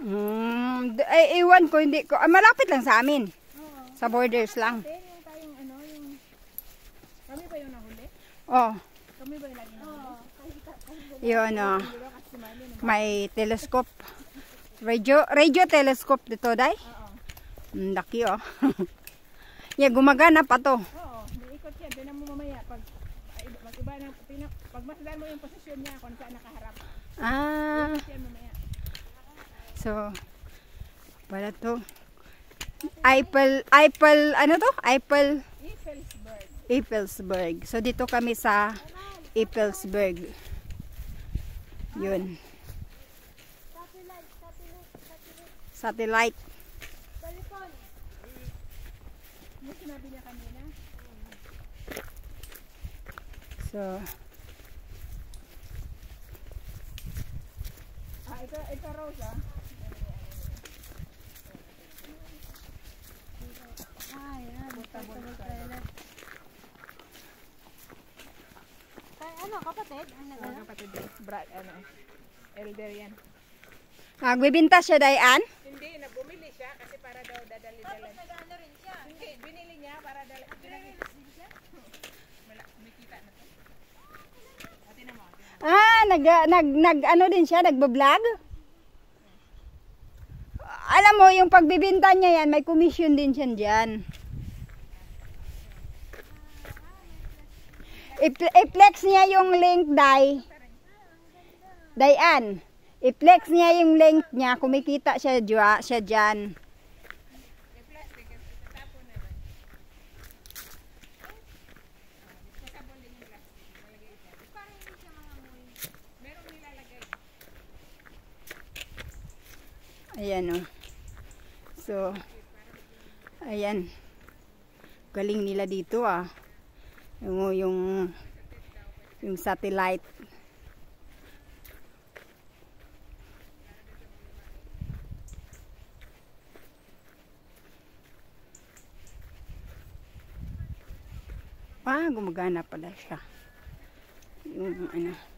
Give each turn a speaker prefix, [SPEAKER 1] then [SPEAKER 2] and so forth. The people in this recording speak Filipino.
[SPEAKER 1] Ay, iwan ko, hindi ko. Malapit lang sa amin.
[SPEAKER 2] Oo.
[SPEAKER 1] Sa borders lang.
[SPEAKER 2] Yung tayong ano, yung... Kami ba yung nahuli?
[SPEAKER 1] Oh,
[SPEAKER 2] Kami ba yung lagi nahuli?
[SPEAKER 1] yun oh.
[SPEAKER 2] Di ba kasi mali naman?
[SPEAKER 1] May telescope. Radio telescope dito, day.
[SPEAKER 2] Oo.
[SPEAKER 1] Laki oh. Yeah, gumagana pa to.
[SPEAKER 2] Oo. Naikot yan. Doon mo mamaya. Pag mag-iba na, pag masdan mo yung posisyon niya kung saan nakaharap.
[SPEAKER 1] Ah,
[SPEAKER 2] Ikot yan mamaya.
[SPEAKER 1] so, wala to. Eiffel, ano to? Eiffelsburg. So, dito kami sa Eiffelsburg. Yun. Satellite.
[SPEAKER 2] Yung sinabi niya kanina.
[SPEAKER 1] So,
[SPEAKER 2] Ito Rose ah.
[SPEAKER 3] Portable toilet. Ano, kapatid?
[SPEAKER 2] Ano kapatid? Brad, ano? Elder yan.
[SPEAKER 1] nagbibinta siya, Dayan?
[SPEAKER 2] Hindi, bumili siya kasi para daw dadali-dali.
[SPEAKER 3] Nag-ano rin siya.
[SPEAKER 2] Hindi, binili niya para dali. Kumikita na to. Ate na mo.
[SPEAKER 1] Ano din siya, nagbablog? Alam mo, yung pagbibinta niya yan, may commission din siya dyan. I-flex niya yung link, Dayan. I-flex niya yung link niya, kumikita siya dyan. Ayan o. So, ayan. Galing nila dito ah. Yung satellite. Gumagana pala siya. Yung ano.